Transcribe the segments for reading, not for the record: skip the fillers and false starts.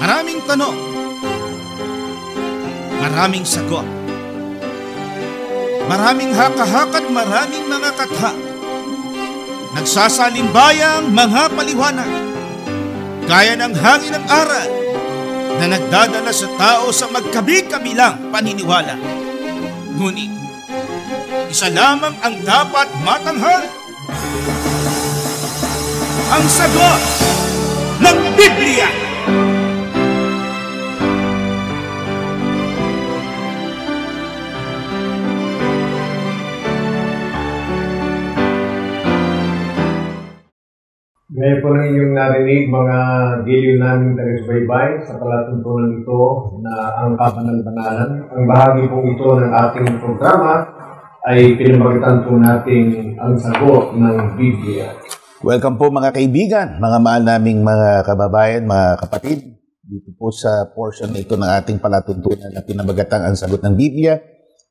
Maraming tanong, maraming sagot, maraming haka-haka at maraming mga katha. Nagsasalimbayang mga paliwanag, gaya ng hangin ng aral na nagdadala sa tao sa magkabi-kabilang paniniwala. Ngunit, isa lamang ang dapat matanghal: ang sagot ng Biblia. Ngayon po lang inyong narinig mga giliw naming taga-subaybay sa palatuntunan ito na ang kabanal-banalan. Ang bahagi po ito ng ating programa ay pinamagitan po natin ang sagot ng Biblia. Welcome po mga kaibigan, mga mahal naming mga kababayan, mga kapatid. Dito po sa portion na ito ng ating palatuntunan na pinamagatang ang sagot ng Biblia.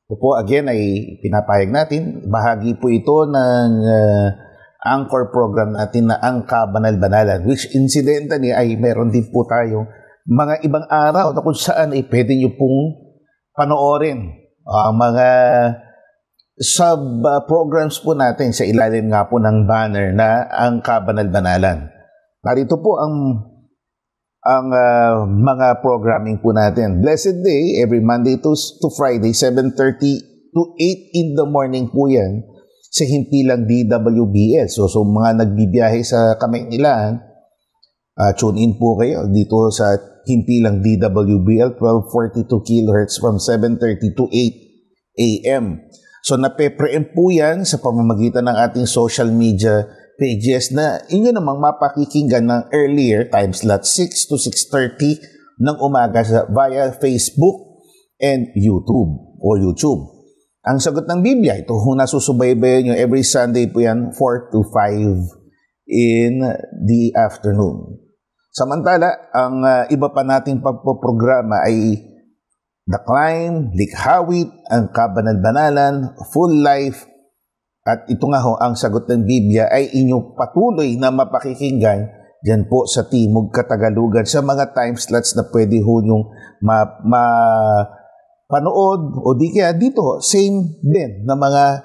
Ito po again ay pinapahayag natin. Bahagi po ito ng anchor program natin na ang kabanal-banalan, which incidentally ay meron din po tayong mga ibang araw na kung saan ay pwede nyo pong panoorin mga sub-programs po natin sa ilalim nga po ng banner na ang kabanal-banalan. Narito po ang mga programming po natin. Blessed Day, every Monday to Friday, 7:30 to 8 in the morning po yan, sa himpilang DWBL. So mga nagbibiyahe sa Kamaynilaan, tune in po kayo dito sa himpilang DWBL, 1242 kHz from 7:30 to 8 a.m. So nape-preempt po yan sa pamamagitan ng ating social media pages na inyo namang mapakikinggan ng earlier time slot 6 to 6:30 ng umaga via Facebook and YouTube. Ang sagot ng Biblia, ito kung nasusubaybayan nyo, every Sunday po yan, 4 to 5 in the afternoon. Samantala, ang iba pa nating pagpoprograma ay The Climb, Likhawit, ang Kabanal-Banalan, Full Life, at ito nga ho, ang sagot ng Biblia ay inyong patuloy na mapakikinggan dyan po sa Timog Katagalugan sa mga time slots na pwede ho nyong panood o di kaya dito, same din na mga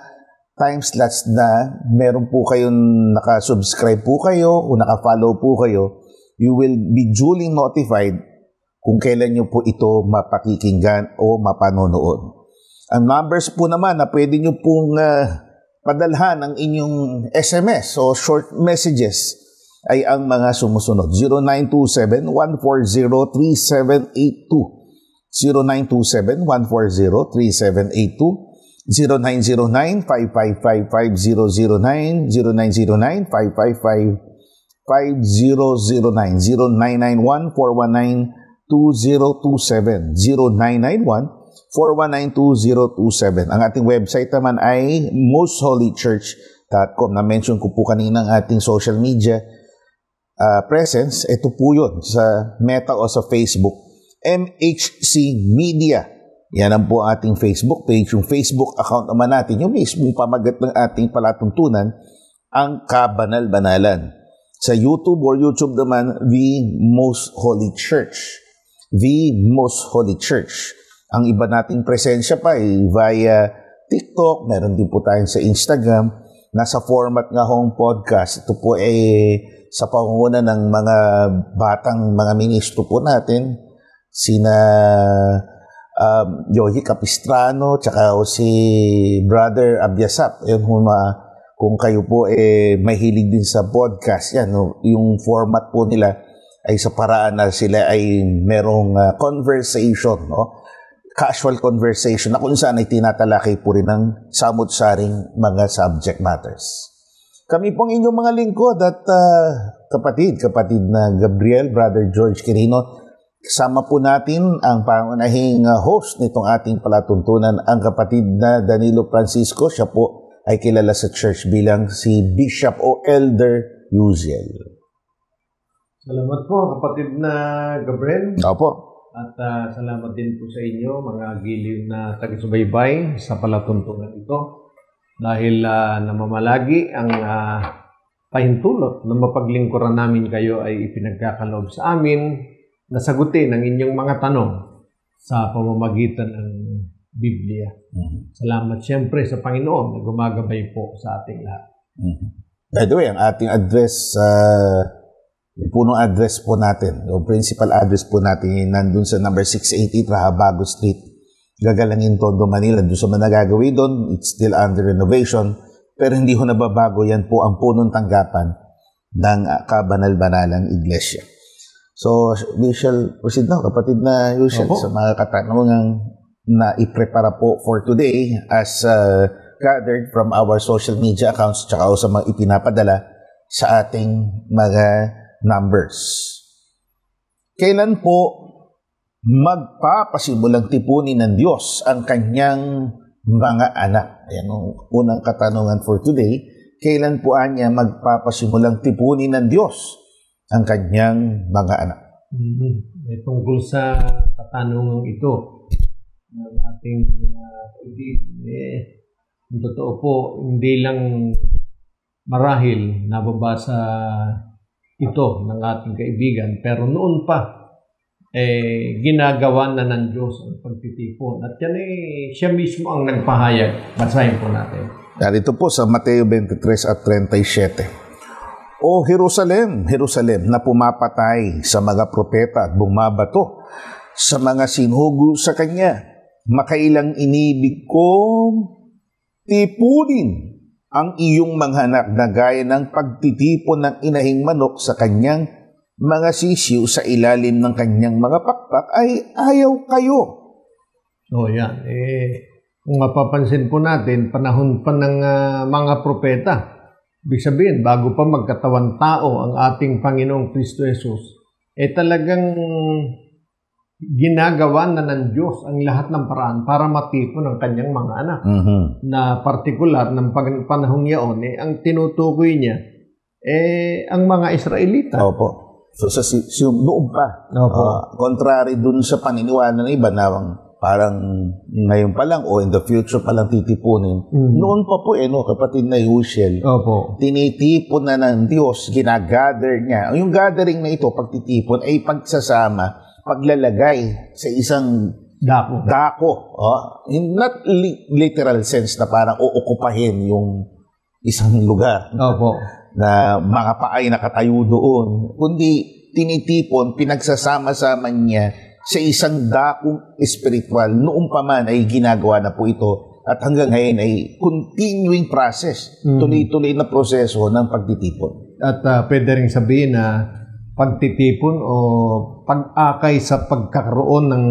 time slots na meron po kayong nakasubscribe po kayo o nakafollow po kayo, you will be duly notified kung kailan nyo po ito mapakikinggan o mapanonood. Ang numbers po naman na pwede nyo pong padalhan ng inyong SMS o short messages ay ang mga sumusunod: 0927-140-3782, 0927-140-3782, 0909-555-5009, 0909-555-5009, 0991-419-2027, 0991-419-2027. Ang ating website naman ay mostholychurch.com. Na-mention ko po kanina ang ating social media presence. Ito po yun sa Meta o sa Facebook. MHC Media. Yan ang po ating Facebook page. Yung Facebook account naman natin, yung mismong pamagat ng ating palatuntunan, ang Kabanal-Banalan. Sa YouTube naman, The Most Holy Church. The Most Holy Church. Ang iba nating presensya pa ay via TikTok, meron din po tayo sa Instagram. Nasa format nga hong podcast. Ito po ay sa pangunguna ng mga batang mga ministro po natin, sina Yohi Capistrano, tsaka si Brother Abiasap. Yun, kung kayo po mahilig din sa podcast, yan, yung format po nila ay sa paraan na sila ay merong conversation, casual conversation na kung saan ay tinatalakay po rin ng samut-saring mga subject matters. Kami pong inyong mga lingkod at kapatid na Gabriel, Brother George Quirino. Kasama po natin ang pangunahing host nitong ating palatuntunan, ang kapatid na Danilo Francisco. Siya po ay kilala sa church bilang si Bishop o Elder Uziel. Salamat po, kapatid na Gabriel. Opo. At salamat din po sa inyo, mga giliw na taga-subaybay sa palatuntunan ito. Dahil namamalagi ang pahintulot na mapaglingkuran namin kayo ay ipinagkakaloob sa amin nasagutin ang inyong mga tanong sa pamamagitan ng Biblia. Salamat siyempre sa Panginoon na gumagabay po sa ating lahat. By the way, ang ating address, yung punong address po natin, yung principal address po natin, nandun sa number 680 Rahabago Street, Gagalangin, Tondo, Manila. Doon sa mga nagagawin doon, it's still under renovation, pero hindi ho nababago. Yan po ang punong tanggapan ng kabanal-banalang iglesia. So, we shall proceed now, kapatid na Yushel, sa mga katanungang na iprepara po for today as gathered from our social media accounts tsaka sa mga ipinapadala sa ating mga numbers. Kailan po magpapasimulang tipunin ng Diyos ang kanyang mga anak? Ayan ang unang katanungan for today. Kailan po niya magpapasimulang tipunin ng Diyos ang kanyang mga anak? Tungkol sa katanungan ito ng ating kaibigan, ang totoo po, hindi lang marahil nababasa ito ng ating kaibigan, pero noon pa, ginagawa na ng Diyos ang pagtitipon. At yan siya mismo ang nagpahayag. Basahin po natin. Narito po sa Mateo 23 at 37. O Jerusalem, Jerusalem, na pumapatay sa mga propeta at bumabato sa mga sinugo sa kanya, makailang inibig kong tipunin ang iyong mga anak na gaya ng pagtitipon ng inahing manok sa kanyang mga sisiw sa ilalim ng kanyang mga pakpak, ay ayaw kayo. O yan, kung mapapansin po natin, panahon pa ng mga propeta. Ibig sabihin, bago pa magkatawan tao ang ating Panginoong Kristo Jesus, talagang ginagawa na ng Diyos ang lahat ng paraan para matipon ang kanyang mga anak. Na partikular ng panahong yaon, ang tinutukoy niya, ang mga Israelita. Opo. So, noon pa, contrary dun sa paniniwala ng iba na parang ngayon pa lang o in the future pa lang titipunin. Noon pa po, kapatid na Yushel, tinitipon na ng Diyos, ginagather niya. Yung gathering na ito, pagtitipon, ay pagsasama, paglalagay sa isang dako. In not literal sense na parang uukupahin yung isang lugar. Na mga paay nakatayo doon, kundi tinitipon, pinagsasama-sama niya sa isang dakong espiritual. Noong pa man ay ginagawa na po ito at hanggang ngayon ay continuing process, tuloy-tuloy na proseso ng pagtitipon. At pwede rin sabihin na pagtitipon o pag-akay sa pagkakaroon ng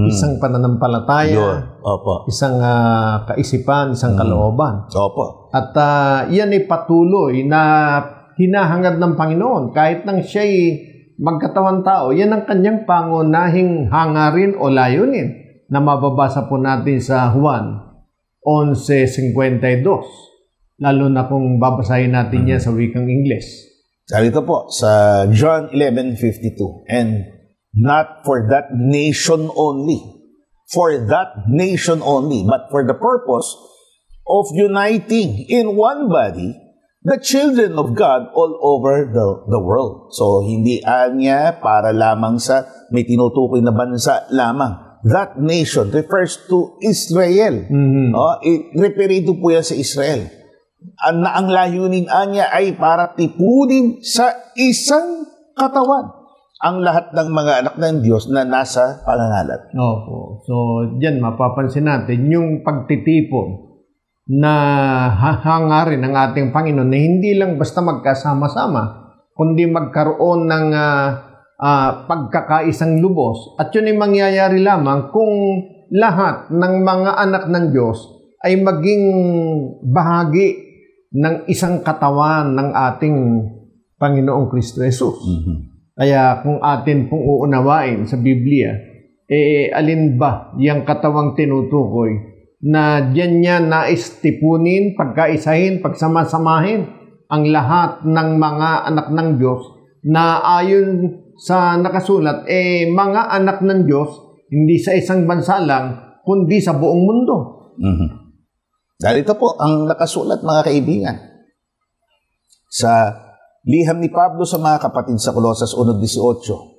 isang pananampalataya, isang kaisipan, isang kalooban. At yan ay patuloy na hinahangad ng Panginoon. Kahit nang siya'y magkatawan tao, yan ang kanyang pangunahing hangarin o layunin na mababasa po natin sa Juan 11:52. Lalo na kung babasahin natin yan sa wikang Ingles. Sabi ito po sa John 11:52, and not for that nation only, but for the purpose of uniting in one body the children of God all over the world. So, hindi niya para lamang sa may tinutukoy na bansa lamang. That nation refers to Israel. Referido po yan sa Israel. Ang layunin niya ay para tipunin sa isang katawan ang lahat ng mga anak ng Diyos na nasa pangangalat. So, diyan mapapansin natin yung pagtitipon na hangarin ng ating Panginoon na hindi lang basta magkasama-sama, kundi magkaroon ng pagkakaisang lubos. At yun ay mangyayari lamang kung lahat ng mga anak ng Diyos ay maging bahagi ng isang katawan ng ating Panginoong Kristo Jesus. Kaya kung atin pong uunawain sa Biblia, alin ba yung katawang tinutukoy na diyan niya naistipunin, pagkaisahin, pagsamasamahin ang lahat ng mga anak ng Diyos na ayon sa nakasulat, mga anak ng Diyos, hindi sa isang bansa lang, kundi sa buong mundo. Dahil ito po ang nakasulat, mga kaibigan, sa liham ni Pablo sa mga kapatid sa Colosas 1:18.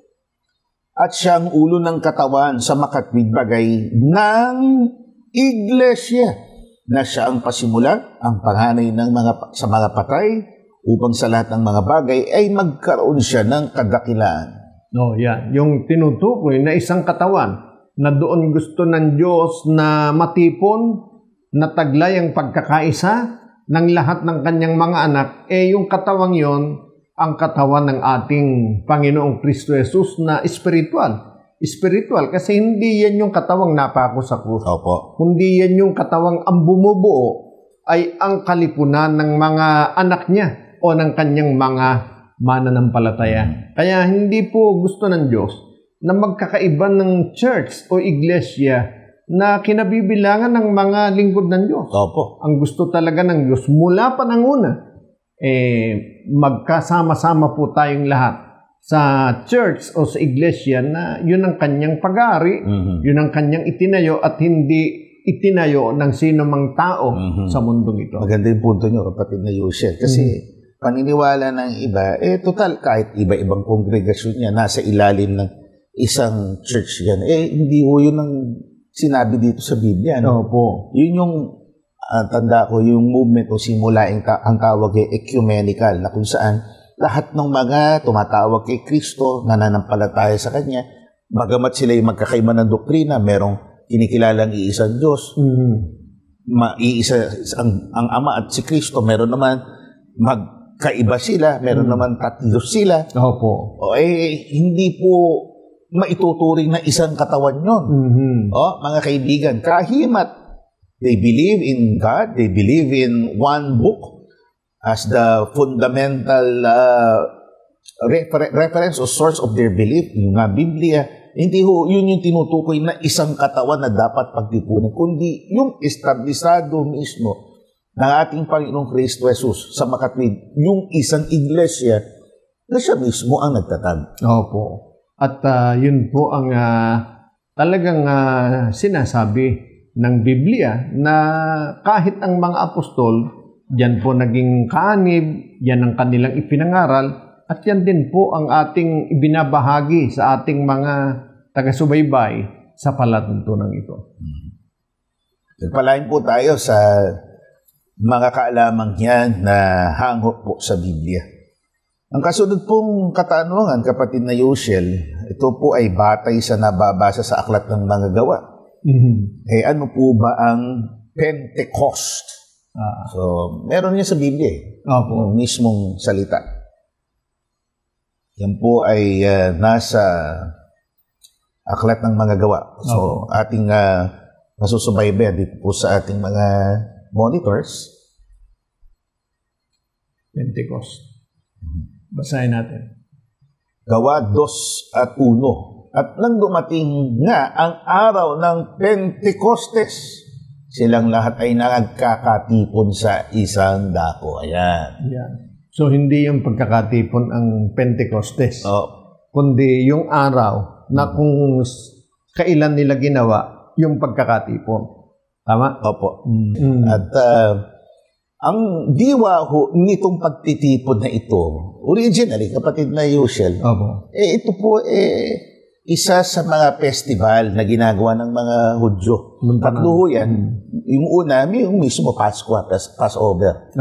at siyang ulo ng katawan sa makatwid bagay ng iglesia, na siya ang pasimula, ang panganay ng sa mga patay, upang sa lahat ng mga bagay ay magkaroon siya ng kadakilaan. No, yan. Yung tinutukoy na isang katawan na doon gusto ng Diyos na matipon, na taglay ang pagkakaisa ng lahat ng kanyang mga anak, yung katawang yon ang katawan ng ating Panginoong Kristo Jesus na spiritual. Spiritual kasi hindi yan yung katawang napako sa krus. Opo. Kundi yan yung katawang ang bumubuo ay ang kalipunan ng mga anak niya o ng kanyang mga mananampalataya. Kaya hindi po gusto ng Diyos na magkakaiba ng church o iglesia na kinabibilangan ng mga lingkod ng Diyos. Opo. Ang gusto talaga ng Diyos mula pa ng una, magkasama-sama po tayong lahat sa church o sa iglesia na yun ang kanyang pag-aari, yun ang kanyang itinayo at hindi itinayo ng sino mang tao sa mundong ito. Maganda yung punto nyo, kapatid na Yusel. Kasi paniniwala ng iba, total, kahit iba-ibang kongregasyon niya, nasa ilalim ng isang church yan. Hindi ho yun ang sinabi dito sa Biblia. No? Opo. Yun yung, tanda ko, yung movement o simula ang tawag ay ecumenical, na kung saan lahat ng mga tumatawag kay Kristo, nananampalataya sa Kanya, bagamat sila yung magkakaiba ng doktrina, merong kinikilalang iisang Diyos, iisa ang Ama at si Kristo, meron naman magkaiba sila, meron naman tatlo sila. Opo. Hindi po maituturing na isang katawan yun. Mga kaibigan, kahimat, they believe in God, they believe in one book as the fundamental reference or source of their belief, yung Biblia. Hindi ho, yun yung tinutukoy na isang katawan na dapat pagtipunan, kundi yung establisado mismo ng ating Panginoong Kristo Jesus sa makatwid, yung isang iglesia na siya mismo ang nagtatag. Opo. At yun po ang talagang sinasabi ng Biblia na kahit ang mga apostol, yan po naging kaanib, yan ang kanilang ipinangaral, at yan din po ang ating ibinabahagi sa ating mga taga-subaybay sa palatuntunan ito. Palain po tayo sa mga kaalamang yan na hango po sa Biblia. Ang kasunod pong katanungan, kapatid na Yusel, ito po ay batay sa nababasa sa Aklat ng Mga Gawa. Ano po ba ang Pentecost? So, meron niya sa Biblia yung mismong salita. Yan po ay nasa Aklat ng Mga Gawa. So, ating masusubaybay dito po sa ating mga monitors. Pentecost. Basahin natin. Gawa 2 at 1. At nang dumating nga ang araw ng Pentecostes, silang lahat ay nagkakatipon sa isang dako. Ayan. Yan. So, hindi yung pagkakatipon ang Pentecostes, kundi yung araw na kung kailan nila ginawa yung pagkakatipon. Tama? Opo. At ang diwa ho nitong pagtitipon na ito, originally, kapatid na Yusel, ito po isa sa mga festival na ginagawa ng mga Hudyo. Tatlo ho yan. Yung una, yung mismo Pasko, Passover.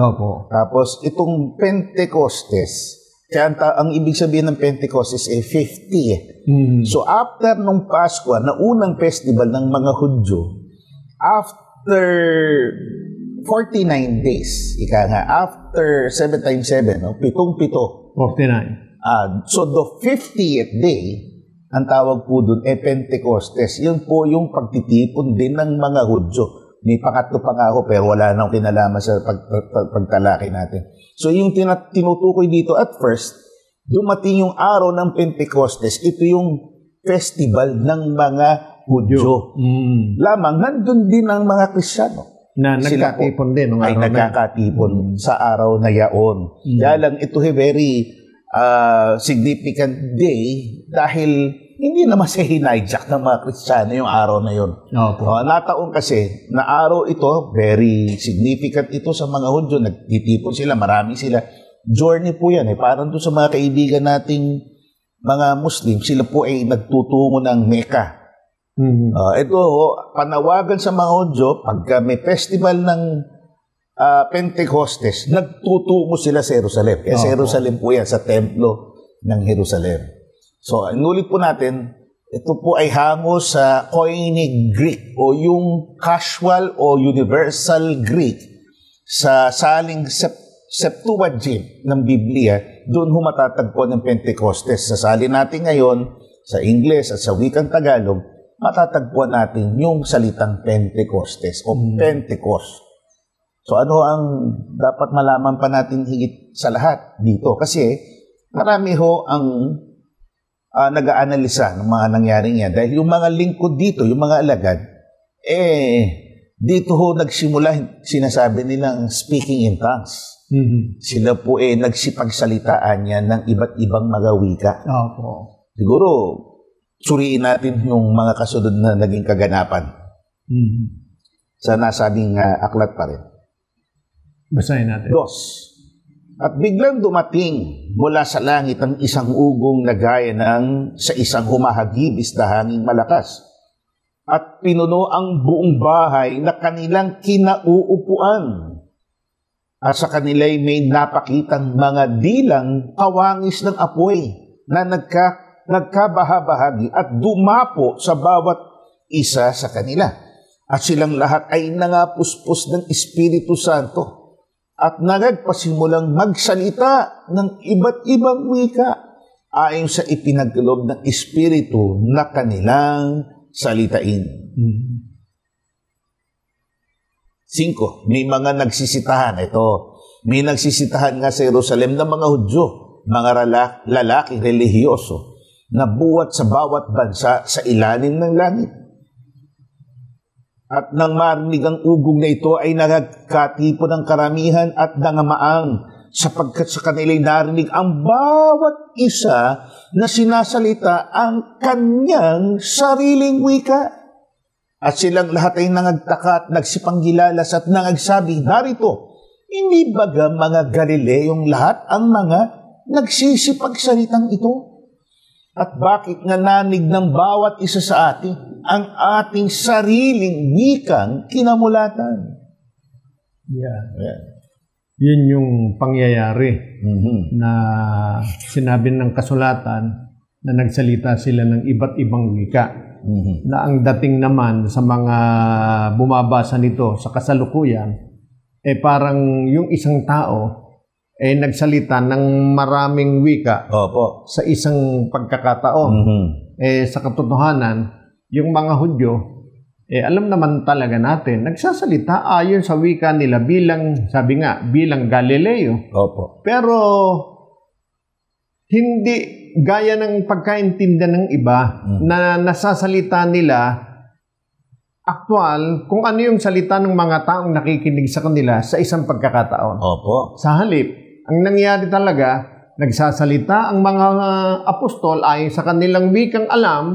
Tapos, itong Pentecostes, kaya ang ibig sabihin ng Pentecostes ay 50. So, after nung Pasko, na unang festival ng mga Hudyo, after 49 days, after 7 times 7, 7-7, 49. So, the 50th day, ang tawag po dun Pentecostes. Yun po yung pagtitipon din ng mga Hudyo. May pangatlo pa nga ako pero wala nang kinalaman sa pagtalaki natin. So yung tinutukoy dito at first, dumating yung araw ng Pentecostes, ito yung festival ng mga Hudyo. Lamang, nandun din ang mga Kristiyano. Na nagkatipon din. Ay nagkakatipon sa araw na yaon. Kaya lang ito very significant day dahil hindi naman siya hinajak ng mga Kristiyano yung araw na yun. Nataon kasi na araw ito, very significant ito sa mga Hudyo. Nagtitipon sila, marami sila. Journey po yan. Parang doon sa mga kaibigan nating mga Muslim, sila po ay nagtutungo ng Mecca. Ito, panawagan sa mga Hudyo, pagka may festival ng Pentecostes, nagtutungo sila sa Jerusalem. Kaya sa Jerusalem po yan, sa templo ng Jerusalem. So, inulit po natin, ito po ay hango sa Koine Greek o yung casual o universal Greek sa saling Septuagint ng Biblia, doon matatagpuan ng Pentecostes. Sa salin natin ngayon, sa Ingles at sa wikang Tagalog, matatagpuan natin yung salitang Pentecostes o Pentecost. So ano ang dapat malaman pa natin higit sa lahat dito? Kasi marami ho ang nag-aanalisa ng mga nangyaring yan. Dahil yung mga lingkod dito, yung mga alagad, dito ho nagsimula, sinasabi nilang speaking in tongues. Sila po nagsipagsalitaan yan ng iba't ibang mga wika. Siguro, suriin natin yung mga kasunod na naging kaganapan. Sa nasabing aklat pa rin. Basahin natin. 2. At biglang dumating mula sa langit ang isang ugong na gaya ng sa isang humahagibis na hanging malakas. At pinuno ang buong bahay na kanilang kinauupuan. At sa kanila'y may napakitang mga dilang kawangis ng apoy na nagkabahabahagi at dumapo sa bawat isa sa kanila. At silang lahat ay nangapuspos ng Espiritu Santo at nagpasimulang magsalita ng iba't ibang wika ayon sa ipinagkaloob ng Espiritu na kanilang salitain. 5. May mga nagsisitahan. Ito, may nagsisitahan nga sa Jerusalem ng mga Hudyo, mga lalaki relihiyoso, na buwat sa bawat bansa sa ilalim ng langit. At nang marinig ang ugong na ito ay nagkatipo ng karamihan at nangamaang sapagkat sa kanila'y narinig ang bawat isa na sinasalita ang kanyang sariling wika. At silang lahat ay nangagtaka at nagsipanggilalas at nangagsabi, narito, hindi baga mga Galileyong lahat ang mga nagsisipagsalitang ito? At bakit nga nanig ng bawat isa sa atin ang ating sariling wikang kinamulatan? Yeah. Yun yung pangyayari na sinabi ng kasulatan na nagsalita sila ng iba't ibang wika. Na ang dating naman sa mga bumabasa nito sa kasalukuyan, parang yung isang tao nagsalita ng maraming wika sa isang pagkakataon. Sa katotohanan, yung mga Hudyo, alam naman talaga natin, nagsasalita ayon sa wika nila bilang, sabi nga, bilang Galileo. Pero hindi gaya ng pagkaintindihan ng iba na nasasalita nila aktual kung ano yung salita ng mga taong nakikinig sa kanila sa isang pagkakataon. Sa halip, ang nangyari talaga, nagsasalita ang mga apostol ayon sa kanilang wikang alam,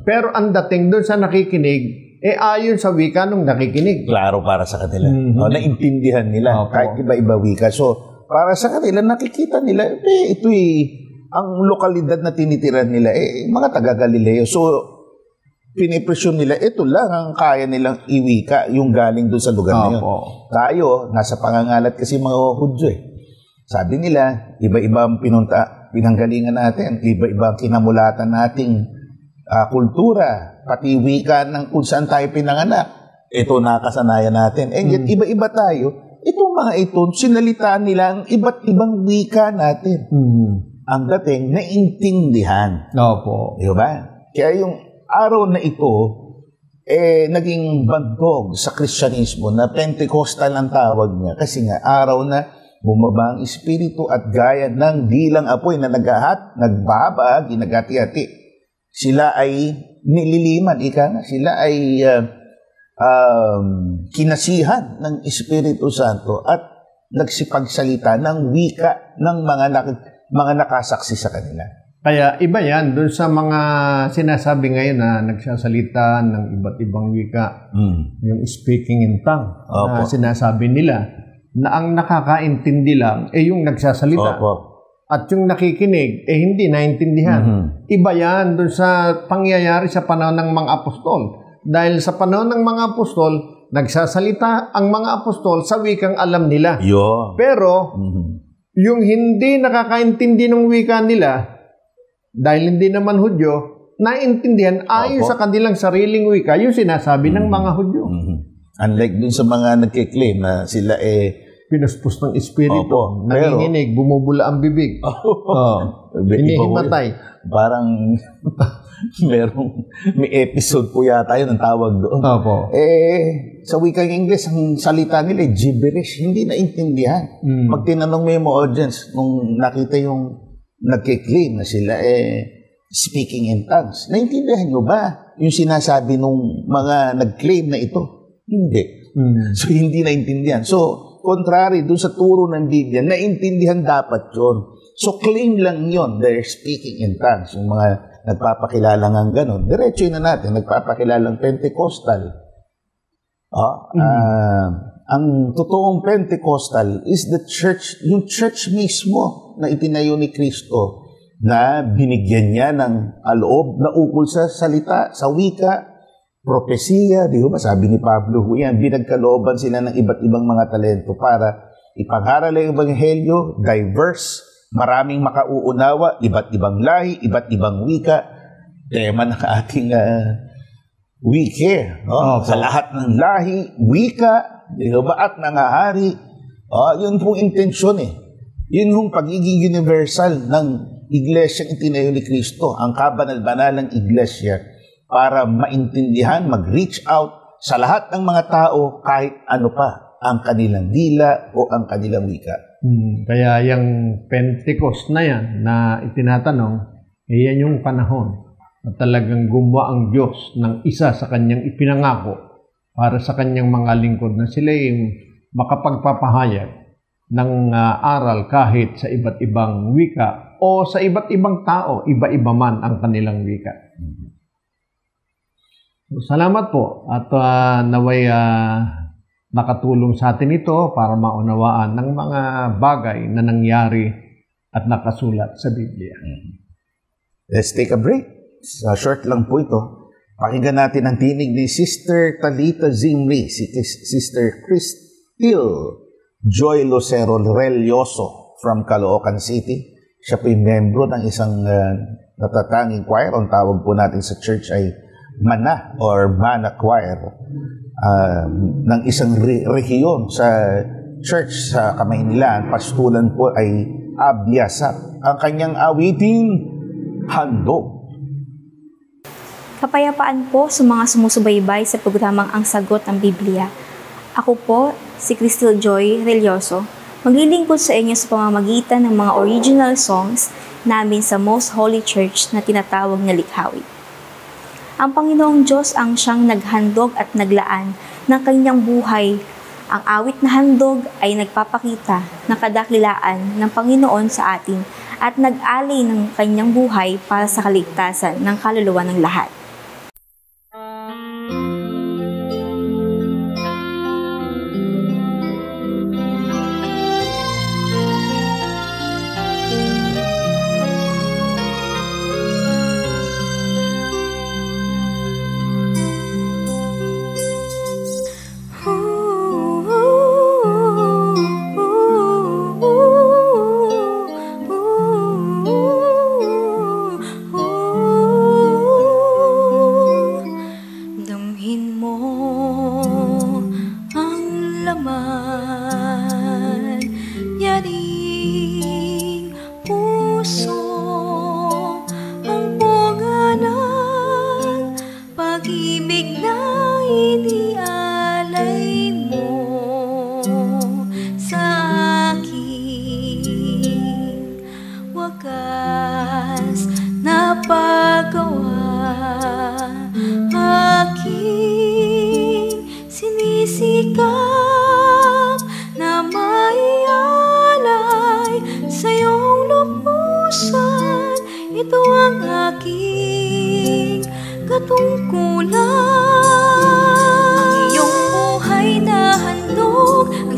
pero ang dating doon sa nakikinig, ayon sa wika nung nakikinig. Klaro para sa kanila. Naintindihan nila kahit iba-iba wika. So, para sa kanila, nakikita nila, ito'y ang lokalidad na tinitiran nila, mga taga-Galileo. So, pinipresyon nila, ito lang ang kaya nilang iwika, yung galing doon sa lugar na yun. Tayo, nasa pangangalat kasi mga Hudyo Sabi nila, iba-iba ang pinanggalingan natin, iba-iba ang kinamulatan nating kultura, pati wika ng kung saan tayo pinanganak. Ito nakasanayan natin. And yet, iba-iba tayo. Itong mga ito, sinalitaan nila ang iba't ibang wika natin. Ang dating naintindihan. Diba? Kaya yung araw na ito, naging bandog sa Kristyanismo na Pentecostal ang tawag niya. Kasi nga, araw na bumaba ang Espiritu at gaya ng dilang apoy na nagbabahagi, naghati-hati. Sila ay nililiman, sila ay kinasihan ng Espiritu Santo at nagsipagsalita ng wika ng mga nakasaksi sa kanila. Kaya iba yan doon sa mga sinasabi ngayon na nagsasalita ng iba't ibang wika. Yung speaking in tongue na sinasabi nila na ang nakakaintindi lang yung nagsasalita. at yung nakikinig, hindi naintindihan. Iba yan dun sa pangyayari sa panahon ng mga apostol. Dahil sa panahon ng mga apostol, nagsasalita ang mga apostol sa wikang alam nila. Pero, yung hindi nakakaintindi ng wika nila, dahil hindi naman Hudyo, naintindihan ayon sa kanilang sariling wika, yung sinasabi ng mga Hudyo. Unlike dun sa mga nagkiklaim na sila pinuspos ng espiritu, nanginginig, bumubula ang bibig, hinihimatay. Parang may episode po yata yun ang tawag doon. Sa wikang Ingles, ang salita nila gibberish, hindi naintindihan. Pag tinanong mo yung audience, nung nakita yung nagkiklaim na sila speaking in tongues, naintindihan nyo ba yung sinasabi nung mga nag-claim na ito? Hindi. So, hindi naintindihan. So, contrary dun sa turo ng Biblia, naintindihan dapat yon. So, claim lang yon. They're speaking in tongues. Yung mga nagpapakilala ng gano'n. Diretso na natin, nagpapakilalang Pentecostal. Ang totoong Pentecostal is the church, yung church mismo na itinayo ni Kristo na binigyan niya ng aloob na ukol sa salita, sa wika, propesiya, di ba? Sabi ni Pablo, yan, binagkalooban sila ng iba't ibang mga talento para ipangharal ang ebanghelyo, diverse, maraming makauunawa, iba't ibang lahi, iba't ibang wika. Tema ng ating we care. Sa lahat ng lahi, wika, di ba? At nangahari. Yun pong intensyon Yun yung pagiging universal ng iglesia itinayo ni Kristo, ang kabanal-banalang iglesia, para maintindihan, mag-reach out sa lahat ng mga tao kahit ano pa ang kanilang dila o ang kanilang wika. Kaya yung Pentecost na yan na itinatanong, yan yung panahon na talagang gumawa ang Diyos ng isa sa kanyang ipinangako para sa kanyang mga lingkod na sila yung makapagpapahayag ng aral kahit sa iba't ibang wika o sa iba't ibang tao, iba-iba man ang kanilang wika. Salamat po at naway nakatulong sa atin ito para maunawaan ng mga bagay na nangyari at nakasulat sa Biblia. Let's take a break. Short lang po ito. Pakinggan natin ang tinig ni Sister Talita Zimri, si Sister Cristil Joy Lucero Relioso from Caloocan City. Siya po yung membro ng isang natatanging choir. Ang tawag po natin sa church ay Mana or Mana Choir ng isang rehiyon sa church sa Kamaynilan. Pastulan po ay Abiasap. Ang kanyang awiting Handog. Kapayapaan po sa mga sumusubaybay sa programang Ang Sagot ng Biblia. Ako po, si Cristil Joy Relioso, maglilingkod sa inyo sa pamamagitan ng mga original songs namin sa Most Holy Church na tinatawag na Likhawi. Ang Panginoong Diyos ang siyang naghandog at naglaan ng kanyang buhay. Ang awit na handog ay nagpapakita ng kadakilaan ng Panginoon sa atin at nag-alay ng kanyang buhay para sa kaligtasan ng kaluluwa ng lahat.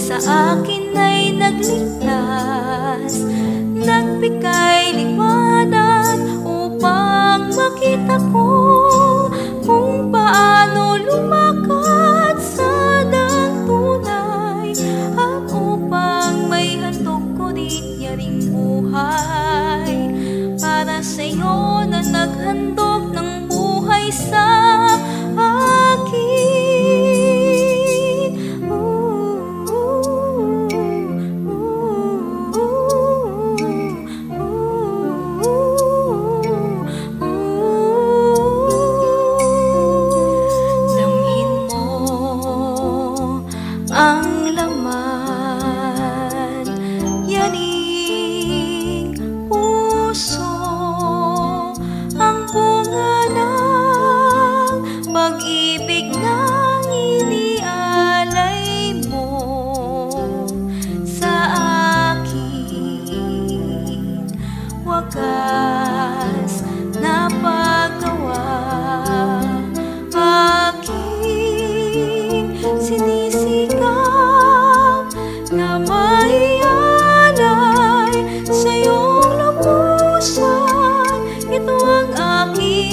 Sa akin ay nagligtas, nagbigay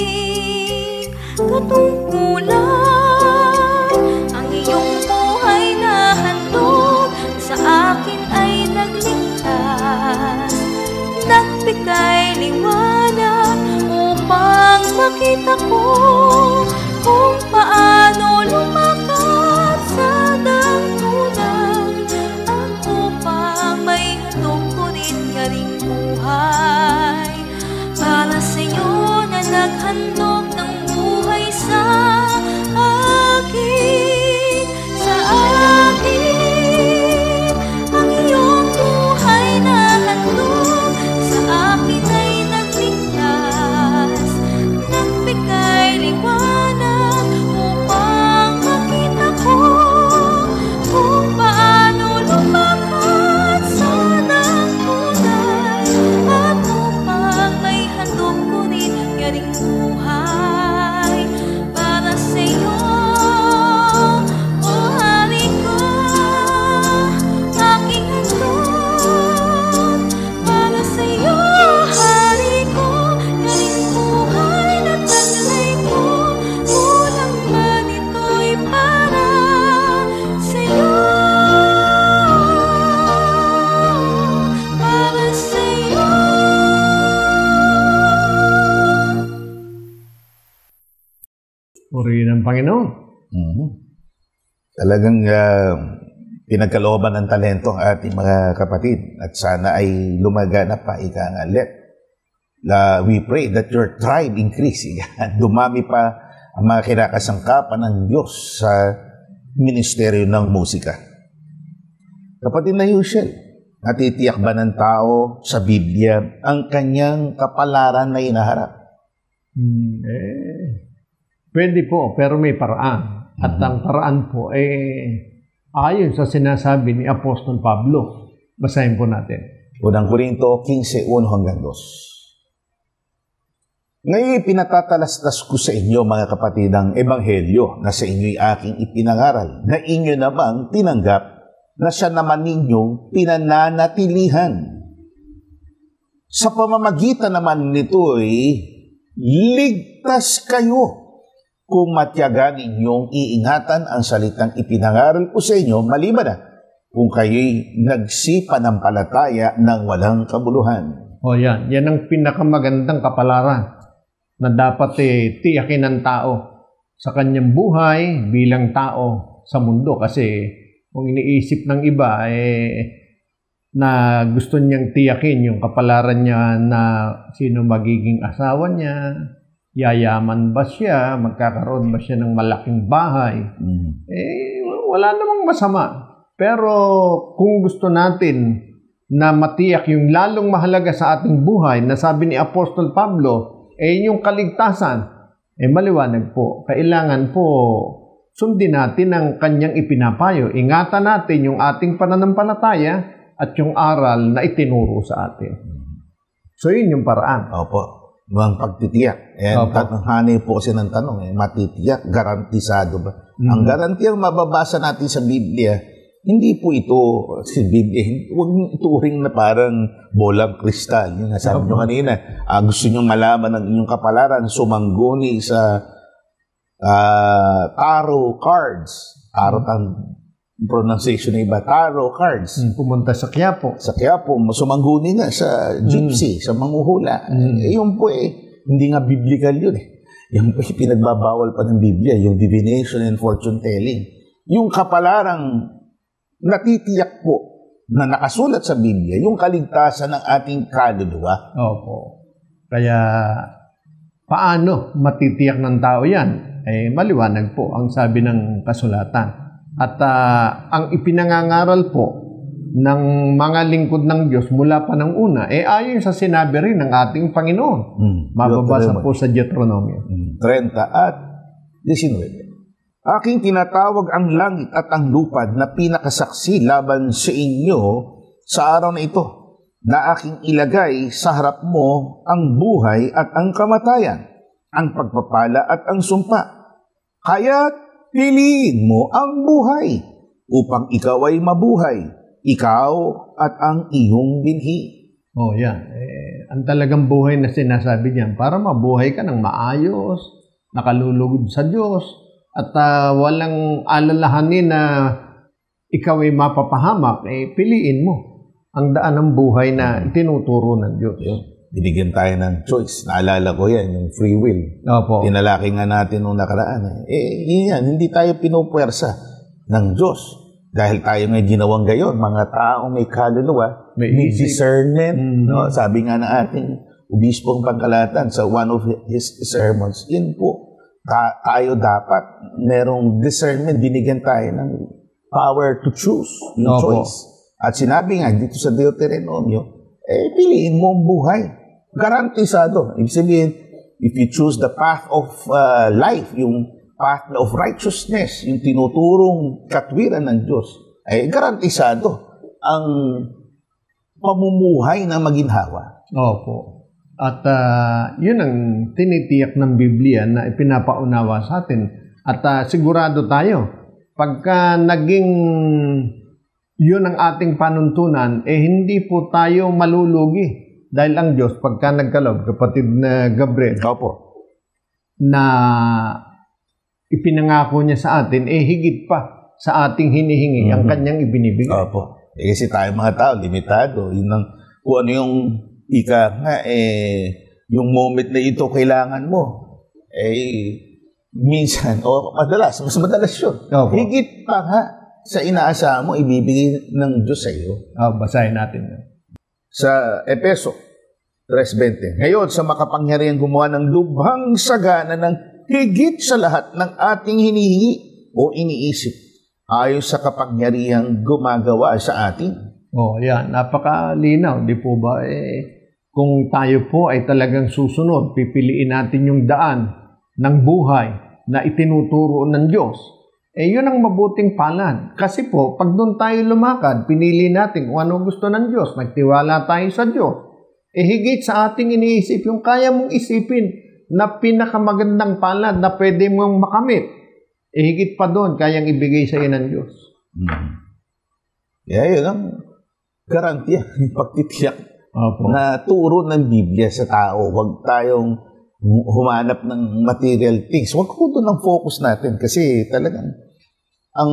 aking katungkulan. Ang iyong buhay na handog sa akin ay nagligtas, nagbigay liwanag upang makita ko kung paano lumakad sa dangkunan, at upang may handog ko rin nga ring buhay para sa'yo na naghandog ng buhay sa akin, sa akin. Ang iyong buhay na handog sa akin ay nagligtas, nagbigay liwanag upang makita ko kung paano lumakad sa dangkunan, at upang may handog ko rin nga ring buhay para sa'yo, o Hari ko. Aking handog para sa'yo, Hari ko, nga ring buhay na taglay ko, kulang man ito'y para sa'yo, para sa'yo. Purihin ang Panginoon. Talagang pinagkalooban ng talento ang ating mga kapatid at sana ay lumaganap pa ika nga. We pray that your tribe increase. Dumami pa ang mga kinakasangkapan ng Diyos sa ministeryo ng musika. Kapatid na Yushel, natitiyak ba ng tao sa Biblia ang kanyang kapalaran na inaharap? Pwede po, pero may paraan. At ang paraan po, ayon sa sinasabi ni Apostol Pablo. Basahin po natin. Unang Korinto 15:1-2. Ngayon pinatatalastas ko sa inyo, mga kapatid, ang ebanghelyo na sa inyo'y aking ipinangaral, na inyo namang tinanggap, na siya naman ninyong pinananatilihan. Sa pamamagitan naman nito'y ligtas kayo kung matyagan ninyong iingatan ang salitang ipinangaral ko sa inyo, maliban na kung kayo'y nagsipanampalataya ng walang kabuluhan. O yan. Yan ang pinakamagandang kapalaran na dapat tiyakin ng tao sa kanyang buhay bilang tao sa mundo. Kasi kung iniisip ng iba, na gusto niyang tiyakin yung kapalaran niya na sino magiging asawa niya, yayaman ba siya, magkakaroon ba siya ng malaking bahay, wala namang masama. Pero kung gusto natin na matiyak yung lalong mahalaga sa ating buhay, na sabi ni Apostol Pablo, yung kaligtasan, maliwanag po. Kailangan po sundin natin ang kanyang ipinapayo. Ingatan natin yung ating pananampalataya at yung aral na itinuro sa atin. So yun yung paraan. Opo. Ang pagtitiyak. Hanay po kasi ng tanong, matitiyak, garantisado ba? Ang garantiyang mababasa natin sa Biblia, hindi po ito si Biblia. Huwag nyo ituring na parang bolang kristal. Yung nasabi nyo kanina, gusto nyo malaman ang inyong kapalaran, sumangguni sa tarot cards. Tarot ang pronunciation ng iba, tarot cards. Pumunta sa Quiapo. Sa Quiapo, sumangguni nga sa gypsy, sa manghuhula. Yun po hindi nga biblical yun Yung po pinagbabawal pa ng Biblia, yung divination and fortune telling. Yung kapalarang natitiyak po na nakasulat sa Biblia, yung kaligtasan ng ating kaluluwa. Opo. Kaya paano matitiyak ng tao yan? Maliwanag po ang sabi ng kasulatan. At ang ipinangangaral po ng mga lingkod ng Diyos mula pa ng una, ayon sa sinabi rin ng ating Panginoon. Mababasa po sa Deuteronomio 30 at 19. Aking tinatawag ang langit at ang lupad na pinakasaksi laban sa inyo sa araw na ito, na aking ilagay sa harap mo ang buhay at ang kamatayan, ang pagpapala at ang sumpa. Kaya't piliin mo ang buhay upang ikaw ay mabuhay, ikaw at ang iyong binhi. Oh, yan. Ang talagang buhay na sinasabi niyan, para mabuhay ka ng maayos, nakalulugod sa Diyos, at walang alalahanin na ikaw ay mapapahamak, piliin mo ang daan ng buhay na tinuturo ng Diyos. Binigyan tayo ng choice. Naalala ko yan, yung free will. Opo. Tinalaki nga natin nung nakaraan. Yan, hindi tayo pinupwersa ng Diyos. Dahil tayo may ginawang gayon, mga taong may kaluluwa, may discernment. No? Sabi nga ng ating obispong Pangkalatan sa one of his sermons, yun po, tayo dapat merong discernment, binigyan tayo ng power to choose, yung choice. At sinabi nga dito sa Deuteronomio, piliin mo ang buhay. Garantisado. Ibig sabihin, if you choose the path of life, yung path of righteousness, yung tinuturong katwiran ng Diyos, ay garantisado ang pamumuhay na maginhawa. Opo. At yun ang tinitiyak ng Biblia na ipinapaunawa sa atin. At sigurado tayo, pagka naging yun ang ating panuntunan, hindi po tayo malulugi. Dahil ang Diyos, pagka nagkaloob, kapatid na Gabriel, na ipinangako niya sa atin, higit pa sa ating hinihingi ang kanyang ibinibigay. Opo. Kasi tayo mga tao, limitado. Yun ang, kung ano yung yung moment na ito kailangan mo, minsan, madalas, mas madalas yun. Opo. Higit pa nga sa inaasahan mo, ibibigay ng Diyos sa iyo. Basahin natin. Sa Efeso 3:20. Ngayon, sa makapangyarihang gumawa ng lubhang sagana ng higit sa lahat ng ating hinihingi o iniisip, ayon sa kapangyarihang gumagawa sa atin. Yan. Napakalinaw. Di po ba? Kung tayo po ay talagang susunod, pipiliin natin yung daan ng buhay na itinuturo ng Diyos. Yun ang mabuting palad. Kasi po, pag doon tayo lumakad, pinili natin kung ano gusto ng Diyos. Nagtiwala tayo sa Diyos. Higit sa ating iniisip, yung kaya mong isipin na pinakamagandang palad na pwede mong makamit. Higit pa doon, kayang ibigay sa iyo ng Diyos. Yun ang garantiya, pagtitiyak na turo ng Biblia sa tao. Huwag tayong humanap ng material things. Huwag ko doon ang focus natin kasi talagang ang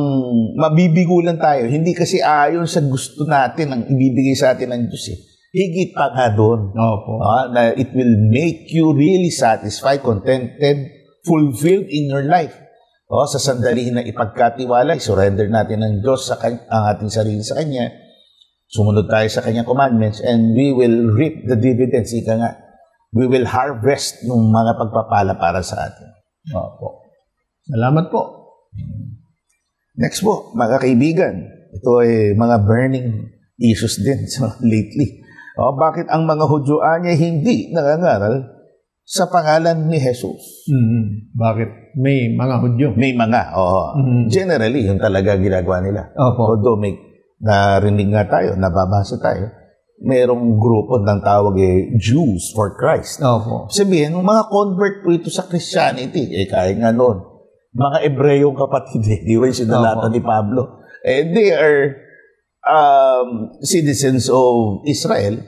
mabibigo lang tayo. Hindi kasi ayon sa gusto natin ang ibibigay sa atin ng Diyos. Higit pa nga doon. Na it will make you really satisfied, contented, fulfilled in your life. Sa sandali na ipagkatiwala, surrender natin ng Diyos ang ating sarili sa Kanya. Sumunod tayo sa Kanyang commandments and we will reap the dividends. Ika nga, we will harvest ng mga pagpapala para sa atin. Salamat po. Next po, mga kaibigan. Ito ay mga burning issues din lately. Bakit ang mga Hudyo ay hindi nangangaral sa pangalan ni Jesus? Bakit? May mga Hudyo? May mga, Generally, yung talaga ginagawa nila. Although may narinig nga tayo, nababasa tayo, merong grupo ng tawag Jews for Christ. Sabihin, mga convert po ito sa Christianity. Kaya nga noon, mga Ebreyong kapatid, di ba yung sinalatan ni Pablo? They are citizens of Israel,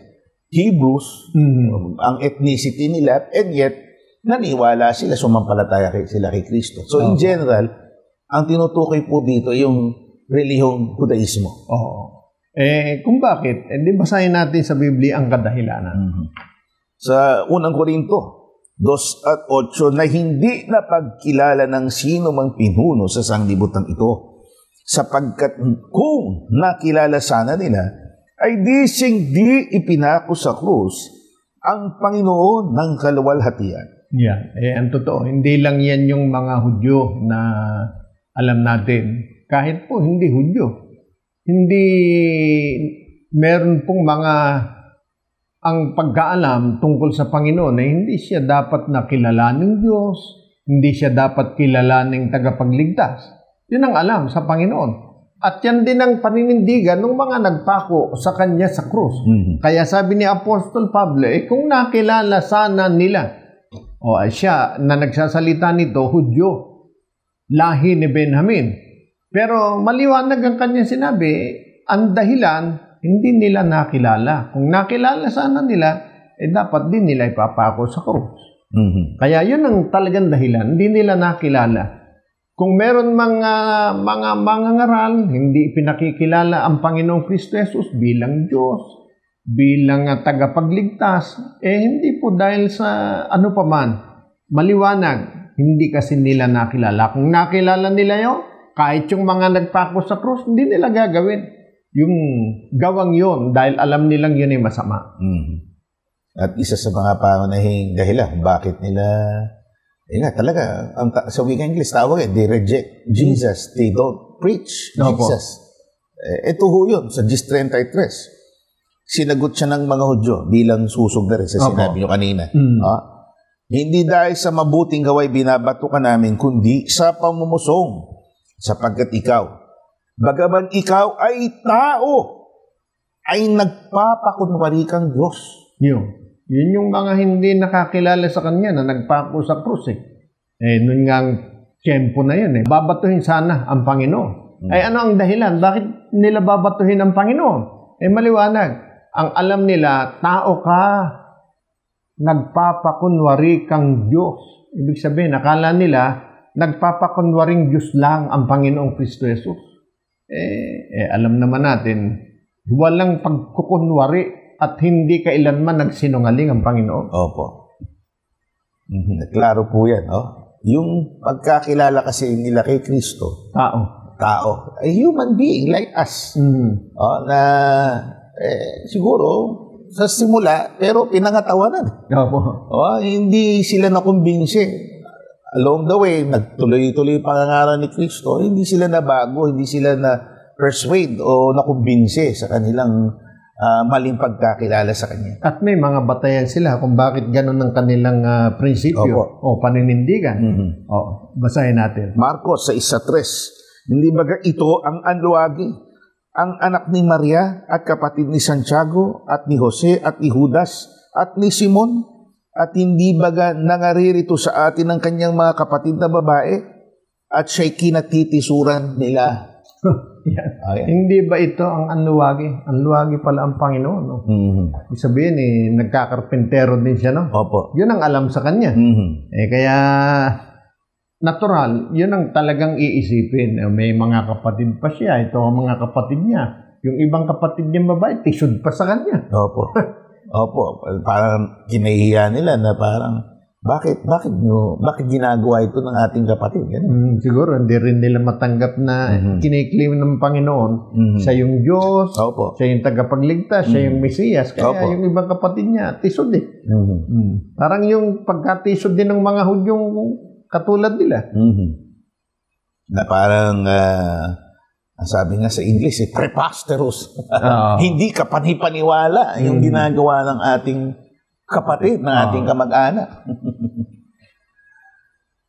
Hebrews, ang ethnicity nila, and yet, naniwala sila, sumampalataya sila kay Kristo. So, in general, ang tinutukoy po dito yung relihiyong Judaismo. Kung bakit? Di basahin natin sa Biblia ang kadahilanan. Sa unang Korinto 2:8, na hindi napagkilala ng sino mang pinuno sa sanglibutan ito, sapagkat kung nakilala sana nila, ay di ipinako sa krus ang Panginoon ng kaluwalhatian. Ang totoo, hindi lang yan yung mga Hudyo na alam natin. Kahit po hindi Hudyo. Hindi, meron pong mga ang pagkaalam tungkol sa Panginoon na hindi siya dapat na kilalaning Diyos, hindi siya dapat kilalaning tagapagligtas. Yun ang alam sa Panginoon. At yan din ang paninindigan ng mga nagpako sa Kanya sa krus. Kaya sabi ni Apostol Pablo, kung nakilala sana nila, siya na nagsasalita nito, Hudyo, lahi ni Benjamin. Pero maliwanag ang kanyang sinabi, ang dahilan, hindi nila nakilala. Kung nakilala sana nila, dapat din nila ipapako sa krus. Mhm. Kaya yun ang talagang dahilan, hindi nila nakilala. Kung meron mga mangangaral, hindi pinakikilala ang Panginoong Kristo Jesus bilang Diyos, bilang tagapagligtas, hindi po dahil sa ano pa man, maliwanag, hindi kasi nila nakilala. Kung nakilala nila yun, kahit yung mga nagpako sa krus, hindi nila gagawin yung gawang yun dahil alam nilang yun ay masama. Mhm. At isa sa mga pangunahing dahilan kung bakit nila, talaga, sa wika English, tawag they reject Jesus. They don't preach Opo. Jesus. Ito ho yun, sa 10:33. Sinagot siya ng mga Hudyo bilang susog na rin sa Opo. sinabi nyo kanina. Hindi dahil sa mabuting gaway binabato ka namin, kundi sa pamumusong, sapagkat ikaw, bagaman ikaw ay tao, ay nagpapakunwari kang Diyos. Yun yung mga hindi nakakilala sa kanya na nagpako sa krus nun nga tiyempo na yun babatuhin sana ang Panginoon. Ano ang dahilan? Bakit nila babatuhin ang Panginoon? Maliwanag. Ang alam nila, tao ka, nagpapakunwari kang Diyos. Ibig sabihin, akala nila, nagpapakunwaring Diyos lang ang Panginoong Kristo Jesus. Alam naman natin, walang pagkukunwari at hindi kailanman nagsinungaling ang Panginoon. Opo. Klaro po yan. Yung pagkakilala kasi nila kay Kristo, tao, a human being like us. Na siguro sa simula, pero pinangatawanan. Hindi sila nakumbinsi. Along the way, nagtuloy-tuloy pangangaral ni Kristo, hindi sila nabago, hindi sila na-persuade o nakumbinsi sa kanilang maling pagkakilala sa Kanya. At may mga batayan sila kung bakit ganun ang kanilang prinsipyo o paninindigan. Basahin natin. Marcos sa 1:3. Hindi baga ito ang anluwagi, ang anak ni Maria at kapatid ni Santiago at ni Jose at ni Judas at ni Simon, at hindi baga nangaririto sa atin ang kanyang mga kapatid na babae at siya'y kinatitisuran nila. Hindi ba ito ang anluwagi? Anluwagi pala ang Panginoon. Ibig sabihin, nagkakarpentero din siya, no? Opo. Yun ang alam sa kanya. Kaya, natural, yun ang talagang iisipin. May mga kapatid pa siya. Ito ang mga kapatid niya. Yung ibang kapatid niya babae, tisod pa sa kanya. Opo. Parang kinahiya nila na parang, bakit ginagawa ito ng ating kapatid? Siguro, hindi rin nila matanggap na kiniklaim ng Panginoon. Siya yung Diyos, siya yung tagapagligtas, siya yung Mesiyas. Kaya yung ibang kapatid niya, tisod Parang yung pagkatisod din ng mga Hudyong katulad nila. Na parang, ang sabi nga sa English, preposterous. Hindi kapanipaniwala yung ginagawa ng ating kapatid, ng ating kamag-anak.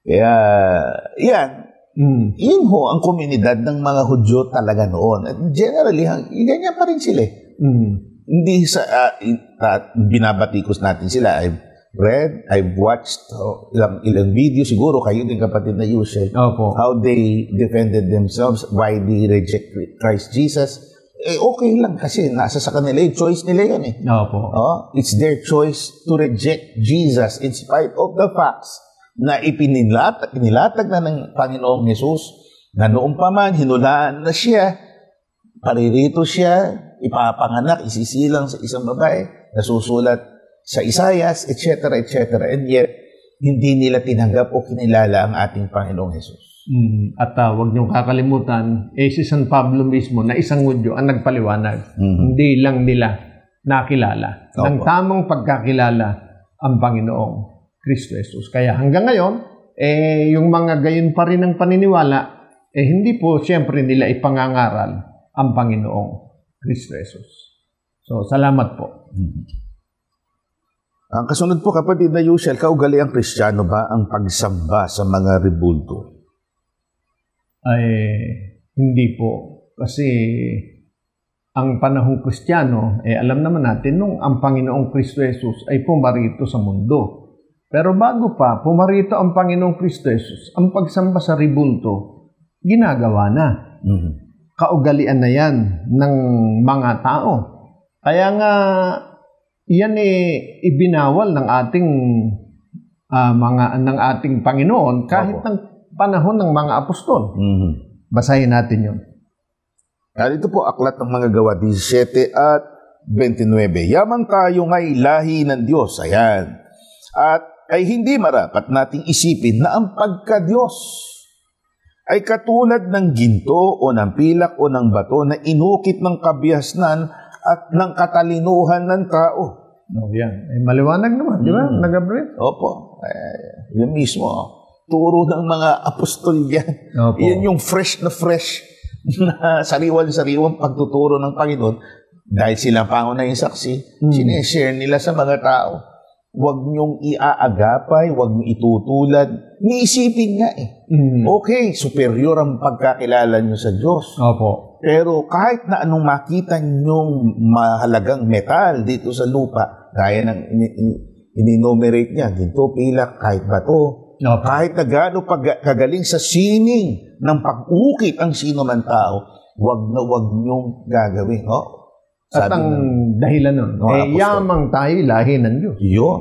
Kaya, yun ho ang komunidad ng mga Hudyo talaga noon. At generally, ganyan pa rin sila. Hindi sa, binabatikos natin sila. I've read, I've watched ilang video, siguro kayo din kapatid na Yusel, how they defended themselves, why they reject Christ Jesus. Okay lang kasi nasa sa kanila yung choice nila yun it's their choice to reject Jesus in spite of the facts na ipinilatag na ng Panginoong Jesus na noong pa man hinulaan na siya, paririto siya, ipapanganak, isisilang sa isang babae, nasusulat sa Isaias, etc., etc. And yet, hindi nila tinanggap o kinilala ang ating Panginoong Jesus. At huwag niyong kakalimutan, si San Pablo mismo na isang Hudyo ang nagpaliwanag. Hindi lang nila nakilala ng tamang pagkakilala ang Panginoong Kristo Jesus. Kaya hanggang ngayon, yung mga gayon pa rin ng paniniwala, hindi po siyempre nila ipangangaral ang Panginoong Kristo Jesus. So, salamat po. Ang kasunod po, kapatid na Yusel, kaugaliang Kristiyano ba ang pagsamba sa mga rebulto? Hindi po. Kasi ang panahong Kristiyano, alam naman natin nung ang Panginoong Kristo Jesus ay pumarito sa mundo. Pero bago pa pumarito ang Panginoong Kristo Jesus, ang pagsamba sa rebulto, ginagawa na. Kaugalian na yan ng mga tao. Kaya nga, Yan ibinawal ng ating ng ating Panginoon kahit ng panahon ng mga apostol. Basahin natin 'yon. Dito po, Aklat ng Mga Gawa 17 at 29. Yamang tayo nga'y lahi ng Diyos. Ayan. At ay hindi marapat nating isipin na ang pagka-Diyos ay katulad ng ginto o ng pilak o ng bato na inukit ng kabihasnan at ng katalinuhan ng tao. Yan. Maliwanag naman, di ba? Gabriel? Opo. Yun mismo. Turo ng mga apostol yan. Opo. Yan yung fresh na sariwan-sariwang pagtuturo ng Panginoon. Dahil sila pangunahing saksi, sineshare nila sa mga tao. Huwag niyong iaagapay, huwag niyong itutulad. Niisipin nga Okay, superior ang pagkakilala niyo sa Diyos. Opo. Pero kahit na anong makita niyong mahalagang metal dito sa lupa, gaya ng in-enumerate niya, ginto, pilak, kahit bato, kahit na gaano kagaling sa sining ng pag-ukit ang sino man tao, huwag niyong gagawin. At ang dahilan nun, yamang tayo lahi ng Diyos. Yun.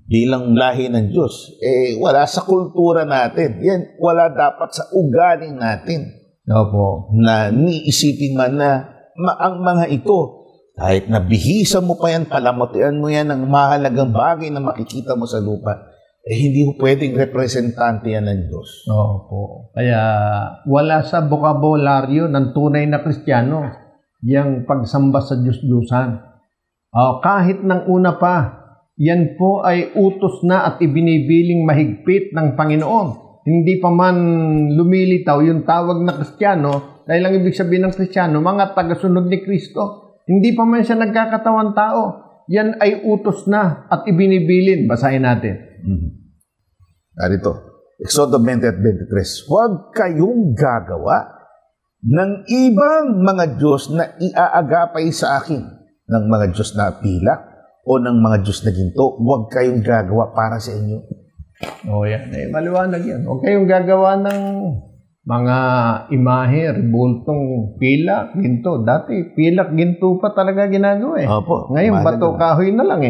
Bilang lahi ng Diyos, wala sa kultura natin. Yan, wala dapat sa ugali natin. Opo. Na niisipin man na ang mga ito, kahit nabihisa mo pa yan, palamutian mo yan ng mahalagang bagay na makikita mo sa lupa, hindi mo pwedeng representante yan ng Diyos. Opo. Kaya wala sa bokabularyo ng tunay na Kristiyano yung pagsamba sa Diyos-Diyusan. Kahit nang una pa, yan po ay utos na at ibinibiling mahigpit ng Panginoon. Hindi pa man lumilitaw yung tawag na Kristiyano, dahil ang ibig sabihin ng Kristiyano, mga tagasunod ni Kristo. Hindi pa man siya nagkakatawang tao. Yan ay utos na at ibinibilin. Basahin natin. Narito, Exodo 20 at 23. Huwag kayong gagawa ng ibang mga Diyos na iaagapay sa akin, ng mga Diyos na pilak o ng mga Diyos na ginto. Huwag kayong gagawa para sa inyo. Yan. Maliwanag yan. Huwag kayong gagawa ng mga imahe, rebultong pilak, ginto. Dati, pilak, ginto pa talaga ginagawa Opo, ngayon, bato, kahoy na lang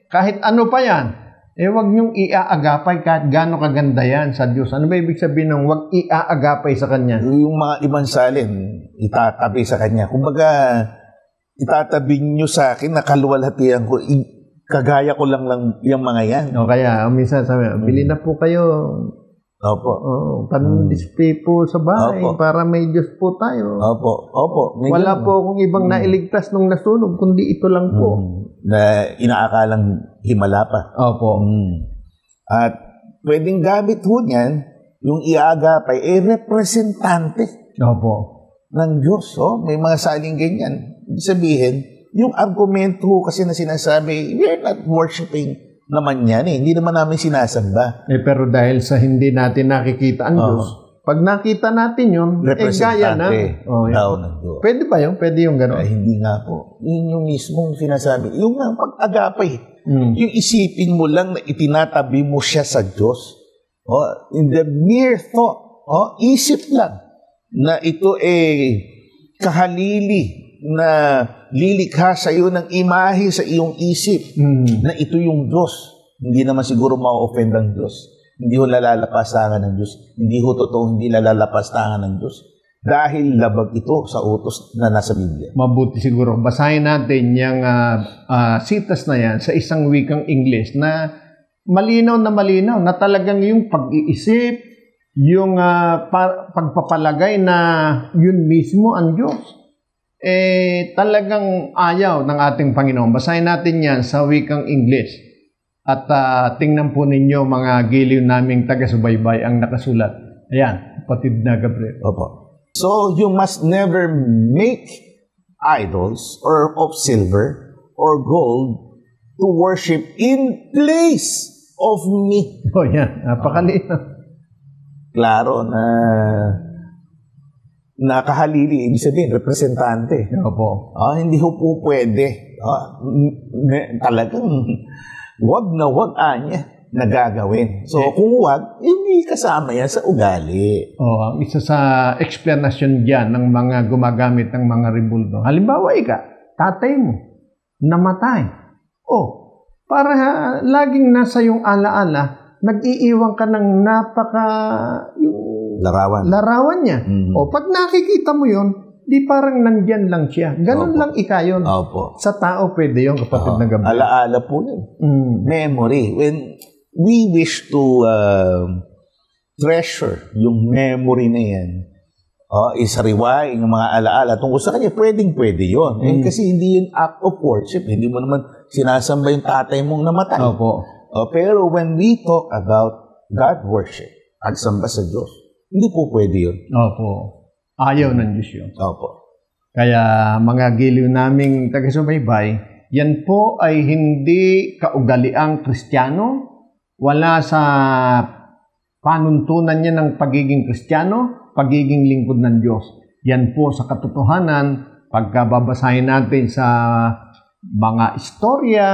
kahit ano pa yan, wag niyong iaagapay kahit gaano kaganda yan sa Diyos. Ano ba ibig sabihin ng wag iaagapay sa Kanya? Yung mga ibang salin, itatabi sa Kanya. Kumbaga, itatabi niyo sa akin, nakaluwalhatian ko, kagaya ko lang yung mga yan. Kaya, minsan sabi, bili na po kayo. Opo. Pan-display po sa bahay para may Diyos po tayo. Opo. Wala po akong ibang nailigtas nung nasunog, kundi ito lang po. Na inaakalang himala pa. Opo. At pwedeng gamit ho niyan, yung iaagapay, representante ng Diyos. May mga saling ganyan. Ibig sabihin, yung argumento kasi na sinasabi, we're not worshiping naman yan Hindi naman namin sinasamba. Pero dahil sa hindi natin nakikita ang Diyos, pag nakita natin yun, gaya na. Ng Diyos. Pwede ba yun? Pwede yung gano'n? Hindi nga po. Yun yung mismong sinasabi. Yung nga pag-agapay. Yung isipin mo lang na itinatabi mo siya sa Diyos. In the mere thought, isip lang na ito kahalili na lilikha sa iyo ng imahe sa iyong isip na ito yung Diyos. Hindi naman siguro ma-offend ang Diyos. Hindi ho lalalapastangan ng Diyos. Hindi ho totoo, hindi lalalapastangan ng Diyos. Dahil labag ito sa utos na nasa Biblia. Mabuti siguro. Basahin natin yung sitas na yan sa isang wikang English na malinaw na talagang yung pag-iisip, yung pagpapalagay na yun mismo ang Diyos. Talagang ayaw ng ating Panginoon. Basahin natin yan sa wikang English. At tingnan po ninyo mga giliw naming taga-subaybay ang nakasulat. Ayan, kapatid na Gabriel. Opo. So, you must never make idols or of silver or gold to worship in place of me. Yan. Napakalino. Klaro na nakahalili, ibig sabihin, representante. Opo. Hindi ho po pwede. Talagang wag na wag anya na gagawin. So, kung wag, hindi kasama yan sa ugali. Ang isa sa explanation dyan ng mga gumagamit ng mga rebulto. Halimbawa, tatay mo. namatay. Para laging nasa yung alaala, nag-iiwan ka ng yung larawan niya. Pag nakikita mo yun, di parang nandyan lang siya. Ganon lang ikayon. Sa tao pwede yun, kapatid na Gabriel. Alaala po yun. Memory. When we wish to treasure yung memory na yan, isariwain yung mga alaala tungkol sa kanya, pwede yun. Kasi hindi yung act of worship. Hindi mo naman sinasamba yung tatay mong namatay. Pero when we talk about God worship, at samba sa Diyos, hindi po pwede yun. Ayaw ng Diyos yun. Kaya mga giliw naming taga-subaybay, yan po ay hindi kaugaliang Kristiyano. Wala sa panuntunan niya ng pagiging Kristiyano, pagiging lingkod ng Diyos. Yan po sa katotohanan, pagkababasahin natin sa mga istorya,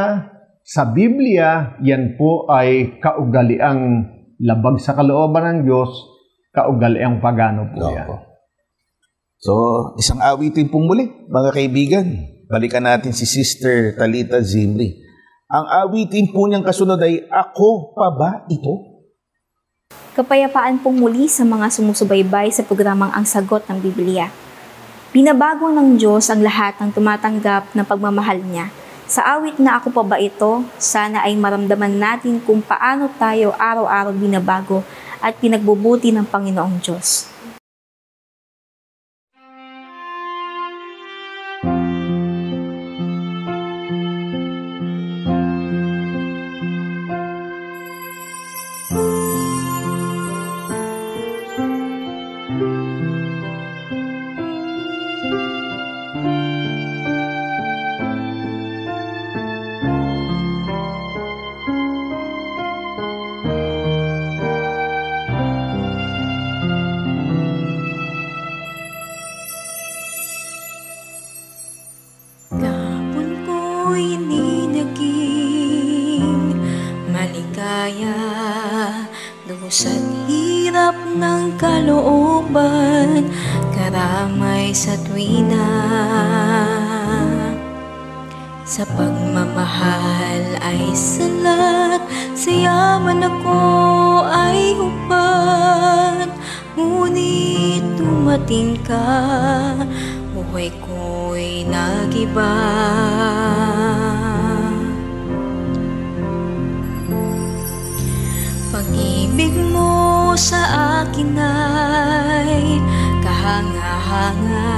sa Biblia, yan po ay kaugaliang labag sa kalooban ng Diyos, kaugaliang pagano po yan. So, isang awitin pong muli, mga kaibigan. Balikan natin si Sister Talita Zimri. Ang awitin po niyang kasunod ay, Ako pa ba ito? Kapayapaan pong muli sa mga sumusubaybay sa programang Ang Sagot ng Biblia. Binabago ng Diyos ang lahat ng tumatanggap ng pagmamahal niya. Sa awit na Ako pa ba ito, sana ay maramdaman natin kung paano tayo araw-araw binabago at pinagbubuti ng Panginoong Diyos. Sa hirap ng kalooban, karamay sa tuwina. Sa pagmamahal ay salat, sa yaman ako ay hubad. Ngunit dumating ka, buhay ko'y nag-iba. Pag-ibig mo sa akin ay kahanga-hanga,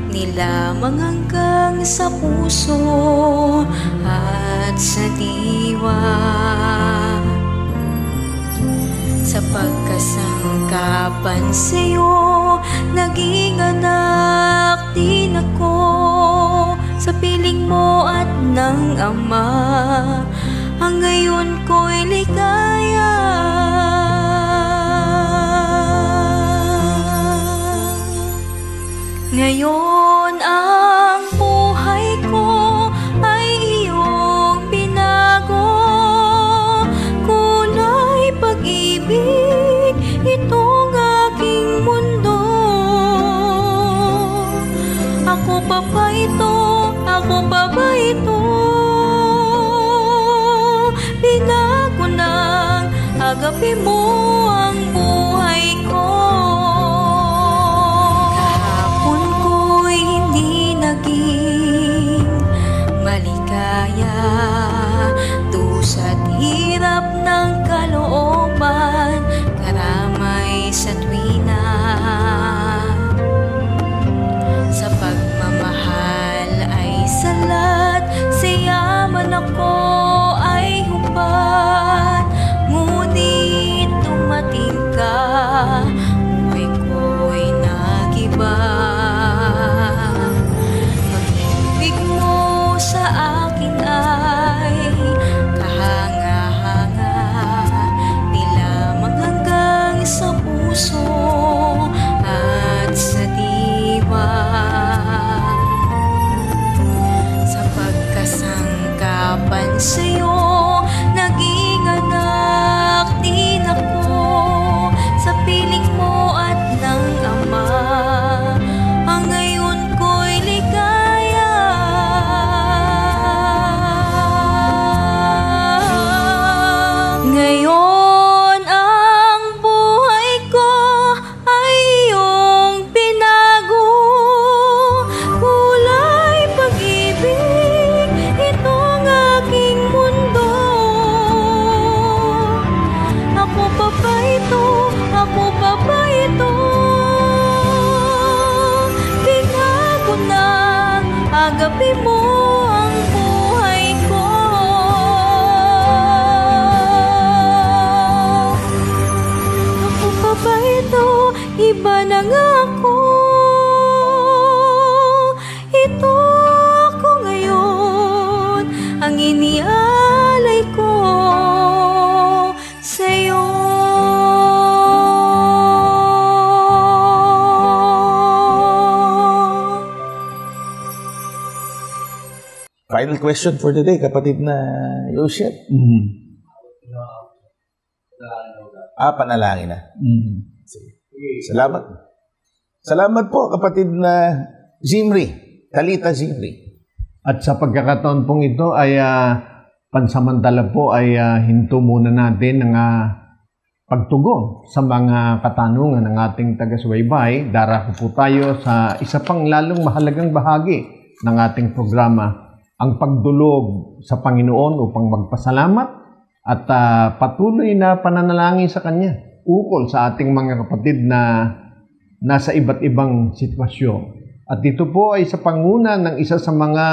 nilamang hanggang sa puso at sa diwa. Sa pagkasangkapan sa'yo, naging anak din ako. Sa piling mo at ng Ama, ang ngayon ko'y ligaya. Ngayon ang buhay ko ay iyong binago. Kulay pag-ibig, itong aking mundo. Ako pa ba ito? Ako pa ba ito? Binago ng agape mo ang buhay ko. Kahapon ko'y hindi naging maligaya, dusa't hirap ng kalooban, karamay sa tuwina. Sa pagmamahal ay salat, sa yaman ako ay hubad. Ngunit Tanggapin mo ang buhay ko. Ako pa ba ito? Iba na nga ako. Ito ako ngayon, ang inialay ko sa'yo. Final question for today, kapatid na Yosef. Panalangin na. Salamat. Salamat po, kapatid na Zimri, Talita Zimri. At sa pagkakataon pong ito ay pansamantala po ay hinto muna natin ang pagtugon sa mga katanungan ng ating taga-subaybay. Darako po tayo sa isa pang lalong mahalagang bahagi ng ating programa, ang pagdulog sa Panginoon upang magpasalamat at patuloy na pananalangin sa Kanya ukol sa ating mga kapatid na nasa iba't ibang sitwasyon. At ito po ay sa panguna ng isa sa mga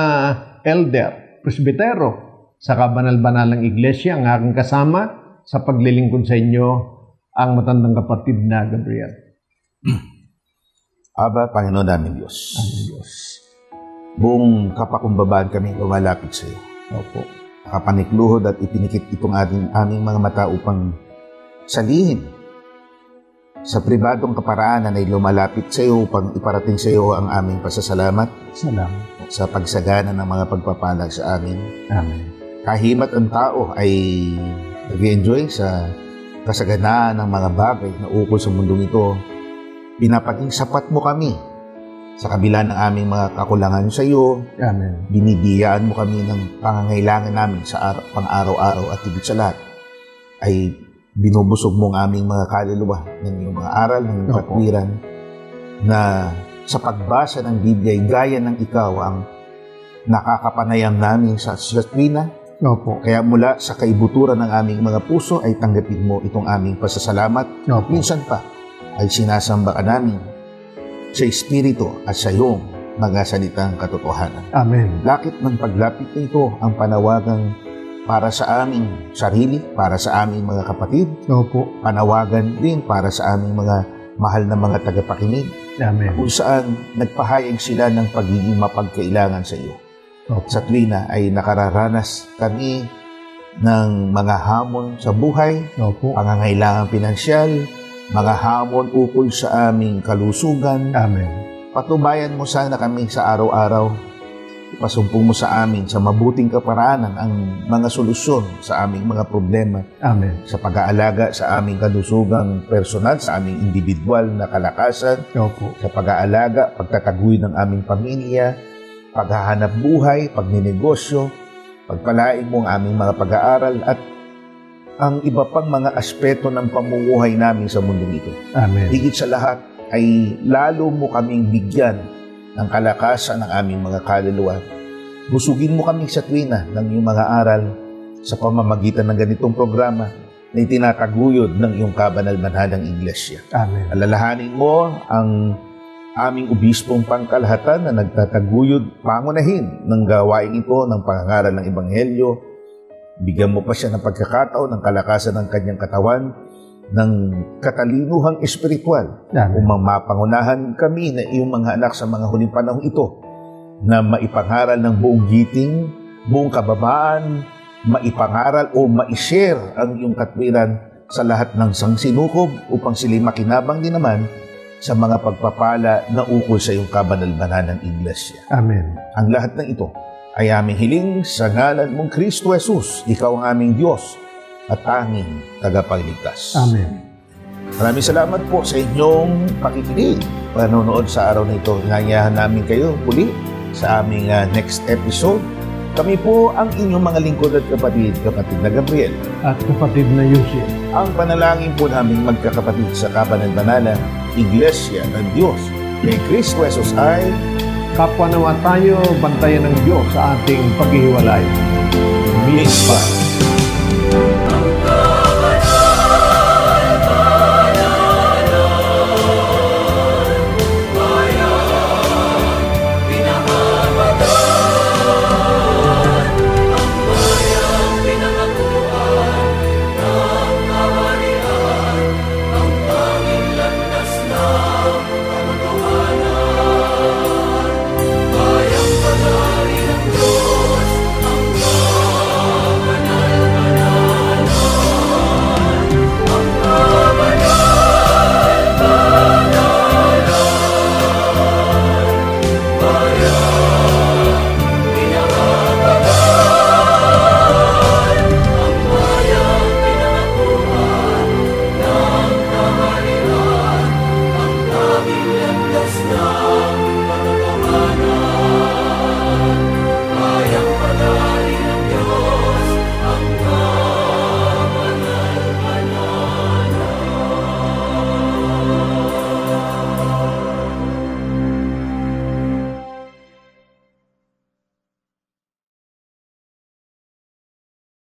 elder, presbitero sa kabanal-banalang iglesia, ang aking kasama sa paglilingkod sa inyo, ang matandang kapatid na Gabriel. Aba, Panginoon namin Diyos. Aming Diyos. Buong kapakumbabaan kami lumalapit sa iyo. Opo. Kapanikluhod at ipinikit itong aming mga mata upang salihin sa pribadong kaparaanan ay lumalapit sa iyo upang iparating sa iyo ang aming pasasalamat. Salamat. Sa pagsagana ng mga pagpapala sa amin. Amen. Kahimat ang tao ay nag-enjoy sa kasaganaan ng mga bagay na ukol sa mundong ito, pinapaging sapat mo kami sa kabila ng aming mga kakulangan sa iyo. Amen. Binibiyaan mo kami ng pangangailangan namin sa pang-araw-araw at higit sa lahat ay binubusog mo ang aming mga kaluluwa ng iyong mga aral, ng iyong katwiran, na sa pagbasa ng Biblia ay gaya ng ikaw ang nakakapanayam namin sa tuwina. Opo. Kaya mula sa kaibuturan ng aming mga puso ay tanggapin mo itong aming pasasalamat. Opo. Minsan pa ay sinasamba ka namin sa Espiritu at sa iyong mga salitang katotohanan. Amen. Lakit ng paglapit na ito ang panawagan para sa aming sarili, para sa aming mga kapatid. Opo. Panawagan din para sa aming mga mahal na mga tagapakinig. Amen. Kung saan nagpahayag sila ng pagiging mapagkailangan sa iyo. Opo. Sa tuwina ay nakararanas kami ng mga hamon sa buhay, Opo. pangangailangan pinansyal, mga hamon ukol sa aming kalusugan. Amen. Patubayan mo sana kami sa araw-araw. Ipasumpong mo sa amin sa mabuting kaparaanan ang mga solusyon sa aming mga problema. Amen. Sa pag-aalaga sa aming kalusugang personal, sa aming individual na kalakasan, Opo. sa pag-aalaga, pagtataguy ng aming pamilya, paghahanap buhay, pagninegosyo, pagpalain mo ang aming mga pag-aaral at ang iba pang mga aspeto ng pamumuhay namin sa mundong ito. Amen. Higit sa lahat ay lalo mo kaming bigyan ng kalakasan ng aming mga kaluluwa. Busugin mo kami sa tuwina ng iyong mga aral sa pamamagitan ng ganitong programa na itinataguyod ng iyong kabanal-banhalang iglesia. Amen. Alalahanin mo ang aming obispong pangkalahatan na nagtataguyod pangunahin ng gawain ito ng pangangaral ng Ebanghelyo. Bigyan mo pa siya ng pagkakataon ng kalakasan ng kanyang katawan, ng katalinuhang espiritual, upang mapangunahan kami na iyong mga anak sa mga huling panahon ito, na maipangaral ng buong giting, buong kababaan, maipangaral o maishare ang iyong katwiran sa lahat ng sangsinukob upang sila'y makinabang din naman sa mga pagpapala na ukol sa iyong kabanal-banhalang iglesia. Amen. Ang lahat ng ito ay aming hiling sa ngalan mong Kristo Jesus, ikaw ang aming Diyos at tanging tagapagligtas. Amen. Maraming salamat po sa inyong pakikinig, panonood sa araw na ito. Inanyayahan namin kayo muli sa aming next episode. Kami po ang inyong mga lingkod at kapatid na Gabriel. At kapatid na Yusuf. Ang panalangin po namin magkakapatid sa kabanal-banalang Iglesia ng Diyos kay Kristo Jesus ay Kapwa nawa tayo, bantayan ng Diyos sa ating paghihiwalay. Mispa.